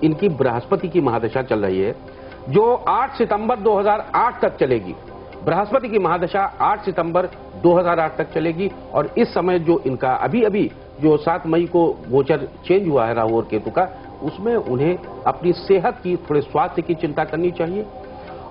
इनकी बृहस्पति की महादशा चल रही है जो 8 सितंबर 2008 तक चलेगी। बृहस्पति की महादशा 8 सितंबर 2008 तक चलेगी, और इस समय जो इनका अभी जो 7 मई को गोचर चेंज हुआ है राहु और केतु का, उसमें उन्हें अपनी सेहत की, थोड़े स्वास्थ्य की चिंता करनी चाहिए।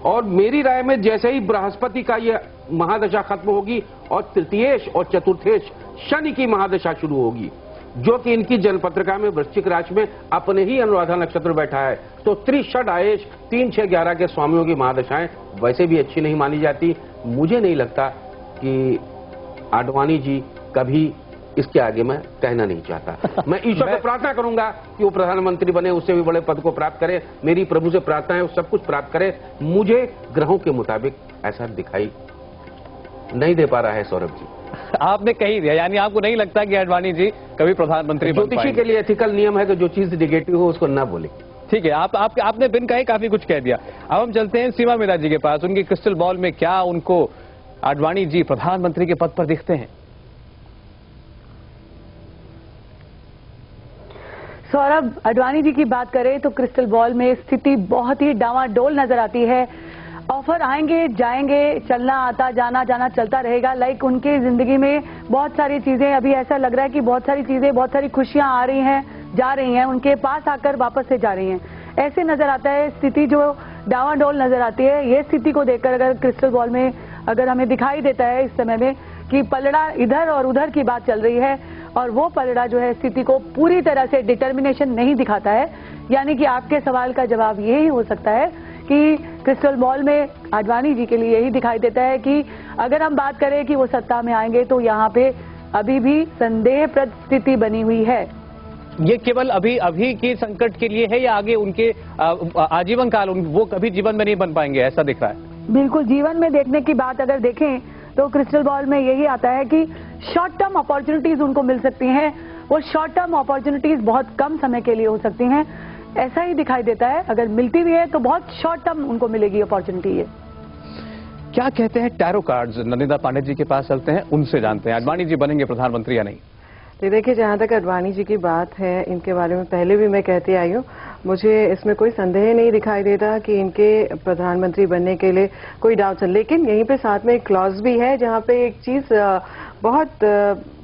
और मेरी राय में जैसे ही बृहस्पति का ये महादशा खत्म होगी और तृतीयेश और चतुर्थेश शनि की महादशा शुरू होगी, जो कि इनकी जन्मपत्रिका में वृश्चिक राशि में अपने ही अनुराधा नक्षत्र बैठा है, तो त्रिषड आयेश 3, 6, 11 के स्वामियों की महादशाएं वैसे भी अच्छी नहीं मानी जाती। मुझे नहीं लगता कि आडवाणी जी कभी इसके आगे मैं कहना नहीं चाहता। मैं ईश्वर से प्रार्थना करूंगा कि वो प्रधानमंत्री बने, उससे भी बड़े पद को प्राप्त करे। मेरी प्रभु से प्रार्थना है वो सब कुछ प्राप्त करे। मुझे ग्रहों के मुताबिक ऐसा दिखाई नहीं दे पा रहा है सौरभ जी। आपने कही दिया, यानी आपको नहीं लगता कि आडवाणी जी कभी प्रधानमंत्री बन पाएंगे? ज्योतिषी के लिए एथिकल नियम है कि जो चीज निगेटिव हो उसको ना बोले। ठीक है, आपने बिन कहे काफी कुछ कह दिया। अब हम चलते हैं सीमा मीरा जी के पास। उनकी क्रिस्टल बॉल में क्या उनको आडवाणी जी प्रधानमंत्री के पद पर दिखते हैं? सौरभ, आडवाणी जी की बात करें तो क्रिस्टल बॉल में स्थिति बहुत ही डावाडोल नजर आती है। ऑफर आएंगे जाएंगे, चलना आता जाना जाना चलता रहेगा। लाइक उनके जिंदगी में बहुत सारी चीजें, अभी ऐसा लग रहा है कि बहुत सारी चीजें, बहुत सारी खुशियां आ रही हैं, जा रही हैं, उनके पास आकर वापस से जा रही हैं, ऐसे नजर आता है। स्थिति जो डावाडोल नजर आती है, ये स्थिति को देखकर अगर क्रिस्टल बॉल में अगर हमें दिखाई देता है इस समय में कि पलड़ा इधर और उधर की बात चल रही है, और वो पलड़ा जो है स्थिति को पूरी तरह से डिटर्मिनेशन नहीं दिखाता है। यानी कि आपके सवाल का जवाब यही हो सकता है कि क्रिस्टल बॉल में आडवाणी जी के लिए यही दिखाई देता है कि अगर हम बात करें कि वो सत्ता में आएंगे तो यहाँ पे अभी भी संदेहप्रद स्थिति बनी हुई है। ये केवल अभी की संकट के लिए है या आगे उनके आजीवन काल वो कभी जीवन में नहीं बन पाएंगे, ऐसा दिख रहा है? बिल्कुल, जीवन में देखने की बात अगर देखें तो क्रिस्टल बॉल में यही आता है कि शॉर्ट टर्म अपॉर्चुनिटीज उनको मिल सकती हैं। वो शॉर्ट टर्म अपॉर्चुनिटीज बहुत कम समय के लिए हो सकती हैं, ऐसा ही दिखाई देता है। अगर मिलती भी है तो बहुत शॉर्ट टर्म उनको मिलेगी अपॉर्चुनिटी। है क्या कहते हैं टैरो कार्ड्स? नंदिता पांडे जी के पास चलते हैं, उनसे जानते हैं आडवाणी जी बनेंगे प्रधानमंत्री या नहीं। तो देखिए, जहां तक आडवाणी जी की बात है, इनके बारे में पहले भी मैं कहती आई हूँ, मुझे इसमें कोई संदेह नहीं दिखाई देता कि इनके प्रधानमंत्री बनने के लिए कोई डाउट है। लेकिन यहीं पे साथ में एक क्लॉज भी है जहां पे एक चीज बहुत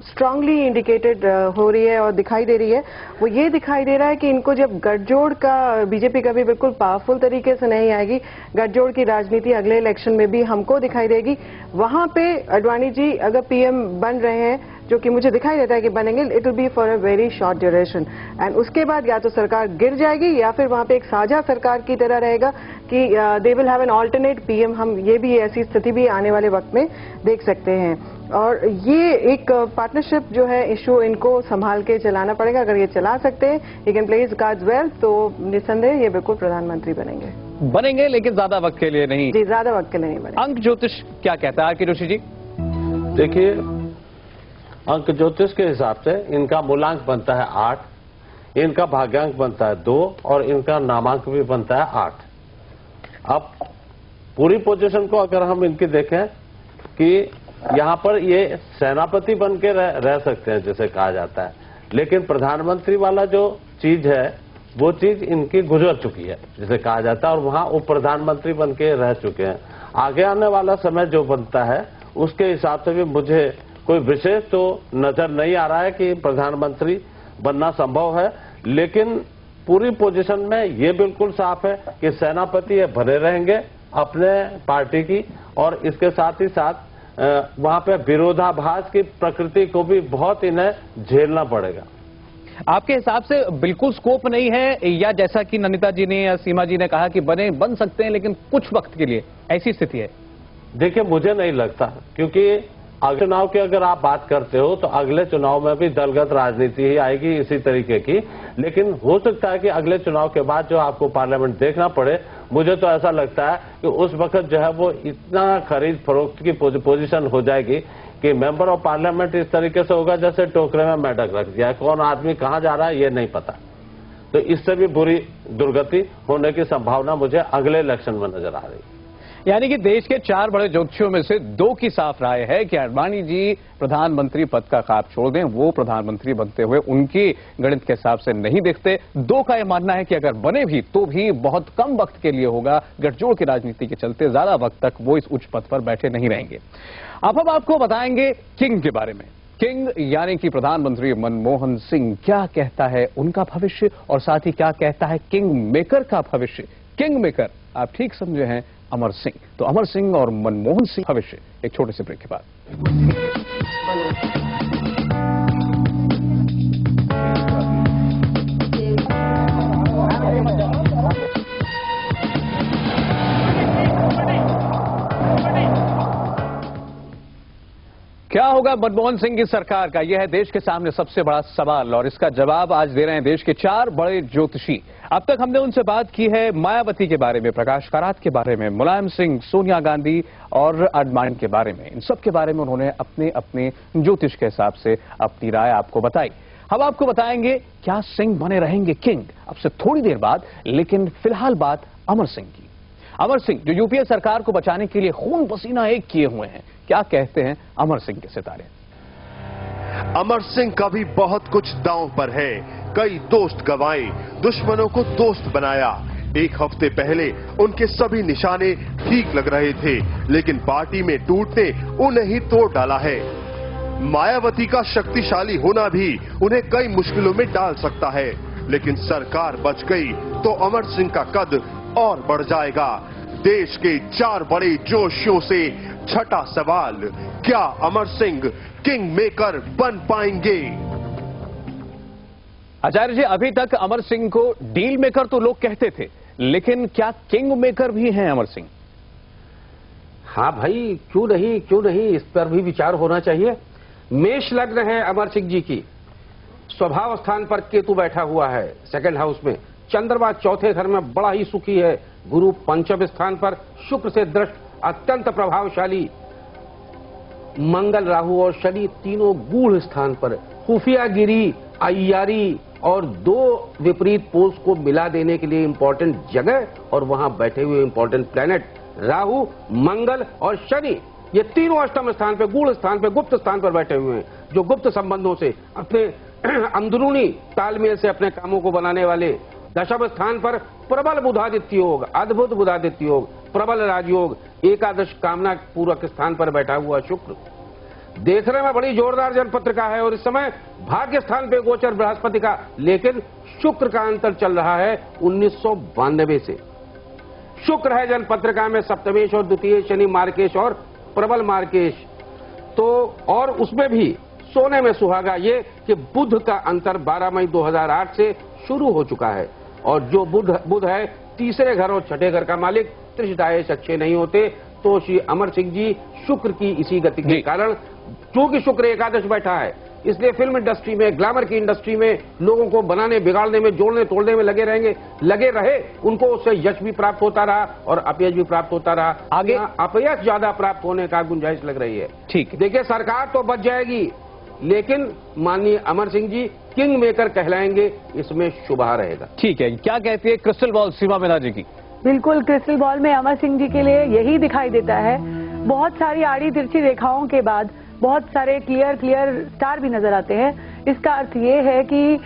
स्ट्रांगली इंडिकेटेड हो रही है और दिखाई दे रही है। वो ये दिखाई दे रहा है कि इनको जब गठजोड़ का, बीजेपी का भी बिल्कुल पावरफुल तरीके से नहीं आएगी, गठजोड़ की राजनीति अगले इलेक्शन में भी हमको दिखाई देगी। वहां पे आडवाणी जी अगर पीएम बन रहे हैं, जो कि मुझे दिखाई देता है कि बनेंगे, it will be for a very short duration and उसके बाद या तो सरकार गिर जाएगी या फिर वहां पे एक साझा सरकार की तरह रहेगा कि they will have an alternate PM. हम ये भी ऐसी स्थिति भी आने वाले वक्त में देख सकते हैं और ये एक पार्टनरशिप जो है इशू इनको संभाल के चलाना पड़ेगा। अगर ये चला सकते हैं, you can play his cards well, तो निस्संदेह ये बिल्कुल प्रधानमंत्री बनेंगे। लेकिन ज्यादा वक्त के लिए नहीं। जी, ज्यादा वक्त के लिए नहीं बनेंगे। अंक ज्योतिष क्या कहता है आर के जोशी जी? देखिए, अंक ज्योतिष के हिसाब से इनका मूलांक बनता है 8, इनका भाग्यांक बनता है 2 और इनका नामांक भी बनता है 8। अब पूरी पोजीशन को अगर हम इनकी देखें कि यहाँ पर ये सेनापति बन के रह सकते हैं जैसे कहा जाता है, लेकिन प्रधानमंत्री वाला जो चीज है वो चीज इनकी गुजर चुकी है जैसे कहा जाता है और वहां उप प्रधानमंत्री बन के रह चुके हैं। आगे आने वाला समय जो बनता है उसके हिसाब से भी मुझे कोई विशेष तो नजर नहीं आ रहा है कि प्रधानमंत्री बनना संभव है, लेकिन पूरी पोजीशन में ये बिल्कुल साफ है कि सेनापति ये बने रहेंगे अपने पार्टी की और इसके साथ ही साथ वहां पे विरोधाभास की प्रकृति को भी बहुत इन्हें झेलना पड़ेगा। आपके हिसाब से बिल्कुल स्कोप नहीं है या जैसा कि नंदिता जी ने या सीमा जी ने कहा कि बन सकते हैं लेकिन कुछ वक्त के लिए, ऐसी स्थिति है? देखिए, मुझे नहीं लगता, क्योंकि अगले चुनाव की अगर आप बात करते हो तो अगले चुनाव में भी दलगत राजनीति ही आएगी इसी तरीके की, लेकिन हो सकता है कि अगले चुनाव के बाद जो आपको पार्लियामेंट देखना पड़े। मुझे तो ऐसा लगता है कि उस वक्त जो है वो इतना खरीद फरोख्त की पोजीशन हो जाएगी कि मेंबर ऑफ पार्लियामेंट इस तरीके से होगा जैसे टोकरे में मेढक रख दिया है, कौन आदमी कहां जा रहा है ये नहीं पता। तो इससे भी बुरी दुर्गति होने की संभावना मुझे अगले इलेक्शन में नजर आ रही है। यानी कि देश के 4 बड़े ज्योतिषियों में से 2 की साफ राय है कि आडवाणी जी प्रधानमंत्री पद का ख्वाब छोड़ दें, वो प्रधानमंत्री बनते हुए उनकी गणित के हिसाब से नहीं देखते। 2 का यह मानना है कि अगर बने भी तो भी बहुत कम वक्त के लिए होगा, गठजोड़ की राजनीति के चलते ज्यादा वक्त तक वो इस उच्च पद पर बैठे नहीं रहेंगे। अब हम आपको बताएंगे किंग के बारे में। किंग यानी कि प्रधानमंत्री मनमोहन सिंह, क्या कहता है उनका भविष्य और साथ ही क्या कहता है किंग मेकर का भविष्य। किंग मेकर आप ठीक समझे हैं अमर सिंह। तो अमर सिंह और मनमोहन सिंह भविष्य एक छोटे से ब्रेक के बाद। क्या होगा मनमोहन सिंह की सरकार का? यह है देश के सामने सबसे बड़ा सवाल और इसका जवाब आज दे रहे हैं देश के 4 बड़े ज्योतिषी। अब तक हमने उनसे बात की है मायावती के बारे में, प्रकाश कारात के बारे में, मुलायम सिंह, सोनिया गांधी और आडवाणी के बारे में। इन सब के बारे में उन्होंने अपने अपने ज्योतिष के हिसाब से अपनी राय आपको बताई। हम आपको बताएंगे क्या सिंह बने रहेंगे किंग अब से थोड़ी देर बाद, लेकिन फिलहाल बात अमर सिंह की। अमर सिंह जो यूपीए सरकार को बचाने के लिए खून पसीना एक किए हुए हैं, क्या कहते हैं अमर सिंह के सितारे? अमर सिंह का भी बहुत कुछ दांव पर है। कई दोस्त गंवाए, दुश्मनों को दोस्त बनाया। एक हफ्ते पहले उनके सभी निशाने ठीक लग रहे थे, लेकिन पार्टी में टूट ने उन्हें ही तोड़ डाला है। मायावती का शक्तिशाली होना भी उन्हें कई मुश्किलों में डाल सकता है, लेकिन सरकार बच गई तो अमर सिंह का कद और बढ़ जाएगा। देश के 4 बड़े जोशियों से छठा सवाल, क्या अमर सिंह किंग मेकर बन पाएंगे? आचार्य जी, अभी तक अमर सिंह को डील मेकर तो लोग कहते थे, लेकिन क्या किंग मेकर भी हैं अमर सिंह? हाँ भाई, क्यों नहीं, इस पर भी विचार होना चाहिए। मेष लग्न है अमर सिंह जी की, स्वभाव स्थान पर केतु बैठा हुआ है सेकंड हाउस में, चंद्रमा चौथे घर में बड़ा ही सुखी है, गुरु पंचम स्थान पर, शुक्र से दृष्ट अत्यंत प्रभावशाली, मंगल राहु और शनि तीनों गूढ़ स्थान पर, खुफियागिरी, अय्यारी और दो विपरीत पोल्स को मिला देने के लिए इंपॉर्टेंट जगह और वहां बैठे हुए इंपॉर्टेंट प्लैनेट राहु, मंगल और शनि, ये तीनों अष्टम स्थान पे, गूढ़ स्थान पे, गुप्त स्थान पर बैठे हुए हैं, जो गुप्त संबंधों से, अपने अंदरूनी तालमेल से अपने कामों को बनाने वाले। दशम स्थान पर प्रबल बुधादित्य योग, अद्भुत बुधादित्य योग, प्रबल राजयोग, एकादश कामना पूरक स्थान पर बैठा हुआ शुक्र देखने में बड़ी जोरदार जनपत्रिका है। और इस समय भाग्य स्थान पे गोचर बृहस्पति का, लेकिन शुक्र का अंतर चल रहा है 1992 से। शुक्र है जनपत्रिका में सप्तमेश और द्वितीय, शनि मार्केश और प्रबल मार्केश। तो और उसमें भी सोने में सुहागा ये कि बुध का अंतर 12 मई 2008 से शुरू हो चुका है। और जो बुध है तीसरे घर और छठे घर का मालिक, त्रिशदायेश अच्छे नहीं होते। तो श्री अमर सिंह जी शुक्र की इसी गति के कारण, क्योंकि शुक्र एकादश बैठा है, इसलिए फिल्म इंडस्ट्री में, ग्लैमर की इंडस्ट्री में लोगों को बनाने, बिगाड़ने में, जोड़ने तोड़ने में लगे रहे। उनको उससे यश भी प्राप्त होता रहा और अपयश भी प्राप्त होता रहा। आगे अपयश ज्यादा प्राप्त होने का गुंजाइश लग रही है। ठीक है, देखिए सरकार तो बच जाएगी, लेकिन माननीय अमर सिंह जी किंग मेकर कहलाएंगे, इसमें शुभा रहेगा। ठीक है, क्या कहती है क्रिस्टल बॉल सीमा मीना जी की? बिल्कुल, क्रिस्टल बॉल में अमर सिंह जी के लिए यही दिखाई देता है। बहुत सारी आड़ी तिरछी रेखाओं के बाद बहुत सारे क्लियर स्टार भी नजर आते हैं। इसका अर्थ ये है कि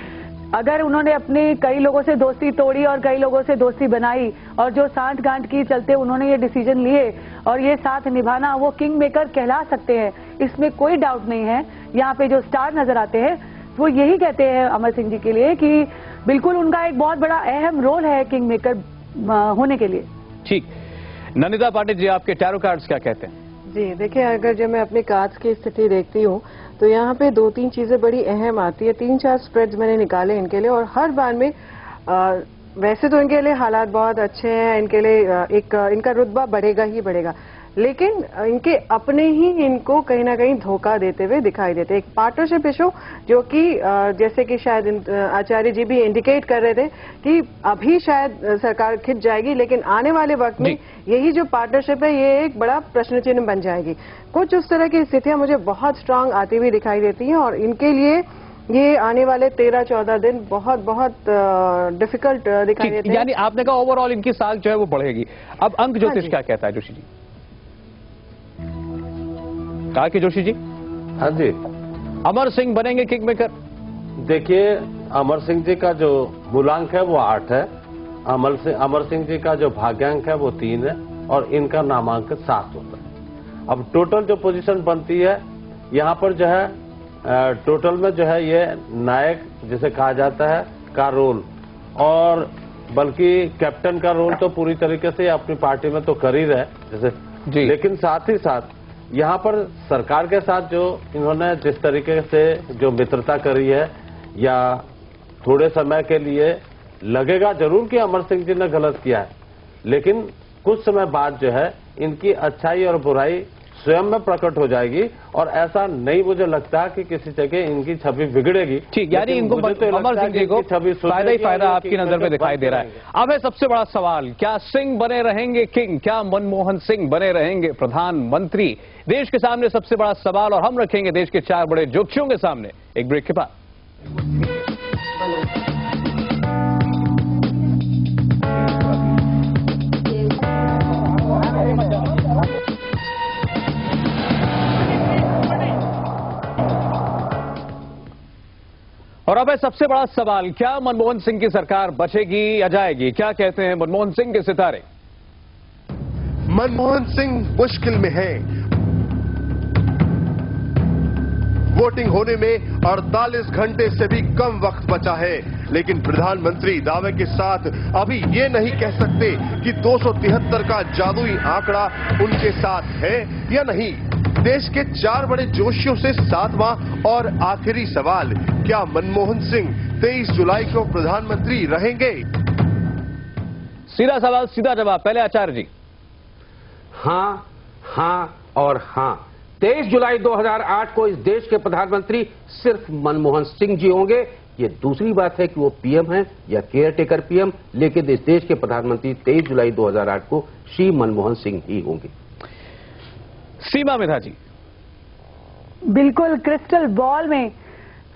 अगर उन्होंने अपने कई लोगों से दोस्ती तोड़ी और कई लोगों से दोस्ती बनाई और जो सांठ गांठ की चलते उन्होंने ये डिसीजन लिए और ये साथ निभाना, वो किंग मेकर कहला सकते हैं, इसमें कोई डाउट नहीं है। यहाँ पे जो स्टार नजर आते हैं वो यही कहते हैं अमर सिंह जी के लिए कि बिल्कुल उनका एक बहुत बड़ा अहम रोल है किंग मेकर होने के लिए। ठीक, नंदिता पाटिल जी, आपके टैरो कार्ड्स क्या कहते हैं? जी देखिए, अगर जब मैं अपने कार्ड्स की स्थिति देखती हूँ तो यहाँ पे 2-3 चीजें बड़ी अहम आती है। 3-4 स्प्रेड्स मैंने निकाले इनके लिए, और हर बार में वैसे तो इनके लिए हालात बहुत अच्छे हैं, इनके लिए इनका रुतबा बढ़ेगा ही बढ़ेगा, लेकिन इनके अपने ही इनको कहीं ना कहीं धोखा देते हुए दिखाई देते हैं। एक पार्टनरशिप इशू जो कि जैसे कि शायद आचार्य जी भी इंडिकेट कर रहे थे कि अभी शायद सरकार खिंच जाएगी, लेकिन आने वाले वक्त में यही जो पार्टनरशिप है ये एक बड़ा प्रश्न चिन्ह बन जाएगी। कुछ उस तरह की स्थितियां मुझे बहुत स्ट्रांग आती हुई दिखाई देती हैं, और इनके लिए ये आने वाले 13-14 दिन बहुत डिफिकल्ट दिखाई देते हैं। यानी आपने कहा ओवरऑल इनकी साल जो है वो बढ़ेगी। अब अंक ज्योतिष क्या कहता है जोशी जी? कहा कि जोशी जी, हाँ जी, अमर सिंह बनेंगे किंग मेकर? देखिए, अमर सिंह जी का जो मूलांक है वो 8 है, अमर सिंह जी का जो भाग्यांक है वो 3 है, और इनका नामांक 7 होता है। अब टोटल जो पोजीशन बनती है यहाँ पर जो है टोटल में जो है ये नायक जिसे कहा जाता है का रोल, और बल्कि कैप्टन का रोल तो पूरी तरीके से अपनी पार्टी में तो कर ही रहे जैसे जी, लेकिन साथ ही साथ यहाँ पर सरकार के साथ जो इन्होंने जिस तरीके से जो मित्रता करी है, या थोड़े समय के लिए लगेगा जरूर कि अमर सिंह जी ने गलत किया है, लेकिन कुछ समय बाद जो है इनकी अच्छाई और बुराई स्वयं में प्रकट हो जाएगी, और ऐसा नहीं मुझे लगता कि किसी जगह इनकी छवि बिगड़ेगी। ठीक, यानी इनको अमर सिंह जी को फायदा ही फायदा आपकी नजर में दिखाई दे रहा है। अब है सबसे बड़ा सवाल, क्या सिंह बने रहेंगे किंग? क्या मनमोहन सिंह बने रहेंगे प्रधानमंत्री? देश के सामने सबसे बड़ा सवाल, और हम रखेंगे देश के 4 बड़े जोखियों के सामने एक ब्रेक के बाद। और अब है सबसे बड़ा सवाल, क्या मनमोहन सिंह की सरकार बचेगी या जाएगी? क्या कहते हैं मनमोहन सिंह के सितारे? मनमोहन सिंह मुश्किल में हैं। वोटिंग होने में 48 घंटे से भी कम वक्त बचा है, लेकिन प्रधानमंत्री दावे के साथ अभी ये नहीं कह सकते कि 273 का जादुई आंकड़ा उनके साथ है या नहीं। देश के 4 बड़े जोशियों से 7वां और आखिरी सवाल, क्या मनमोहन सिंह 23 जुलाई को प्रधानमंत्री रहेंगे? सीधा सवाल सीधा जवाब, पहले आचार्य जी। हां, हां और हां। 23 जुलाई 2008 को इस देश के प्रधानमंत्री सिर्फ मनमोहन सिंह जी होंगे। ये दूसरी बात है कि वो पीएम हैं या केयर टेकर पीएम, लेकिन इस देश के प्रधानमंत्री 23 जुलाई 2008 को श्री मनमोहन सिंह ही होंगे। सीमा मेधा जी। बिल्कुल क्रिस्टल बॉल में,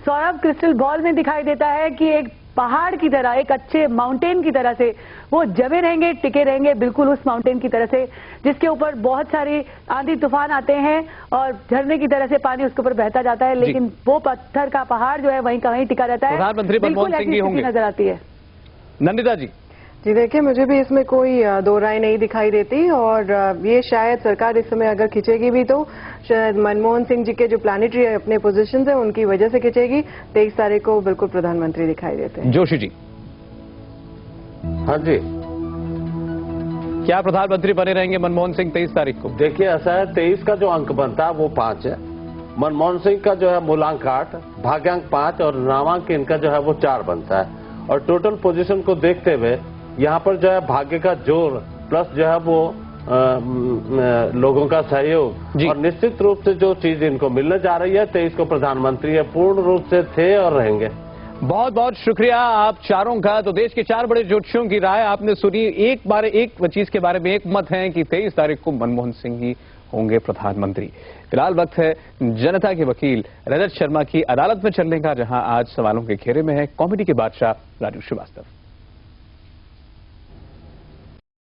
सौरभ, क्रिस्टल बॉल में दिखाई देता है कि एक पहाड़ की तरह, एक अच्छे माउंटेन की तरह से वो जमे रहेंगे, टिके रहेंगे, बिल्कुल उस माउंटेन की तरह से जिसके ऊपर बहुत सारी आंधी तूफान आते हैं और झरने की तरह से पानी उसके ऊपर बहता जाता है, लेकिन वो पत्थर का पहाड़ जो है वहीं का वहीं टिका रहता है। प्रधानमंत्री मनमोहन सिंह ही होंगे, नजर आती है। नंदिता जी। जी देखिए, मुझे भी इसमें कोई दो राय नहीं दिखाई देती और ये शायद सरकार इस समय अगर खिंचेगी भी तो शायद मनमोहन सिंह जी के जो प्लानिटरी अपने पोजीशन है उनकी वजह से खिंचेगी। 23 तारीख को बिल्कुल प्रधानमंत्री दिखाई देते हैं। जोशी जी। हाँ जी, क्या प्रधानमंत्री बने रहेंगे मनमोहन सिंह 23 तारीख को? देखिए ऐसा है, 23 का जो अंक बनता है वो 5 है, मनमोहन सिंह का जो है मूलांक 8, भाग्यांक 5 और नामांक इनका जो है वो 4 बनता है। और टोटल पोजीशन को देखते हुए यहाँ पर जो है भाग्य का जोर प्लस जो है वो लोगों का सहयोग और निश्चित रूप से जो चीज इनको मिलने जा रही है 23 को प्रधानमंत्री है, पूर्ण रूप से थे और रहेंगे। बहुत बहुत शुक्रिया आप चारों का। तो देश के 4 बड़े ज्योतिषियों की राय आपने सुनी। एक चीज के बारे में एक मत है कि 23 तारीख को मनमोहन सिंह ही होंगे प्रधानमंत्री। फिलहाल वक्त है जनता के वकील रजत शर्मा की अदालत में चलने का, जहां आज सवालों के घेरे में है कॉमेडी के बादशाह राजू श्रीवास्तव।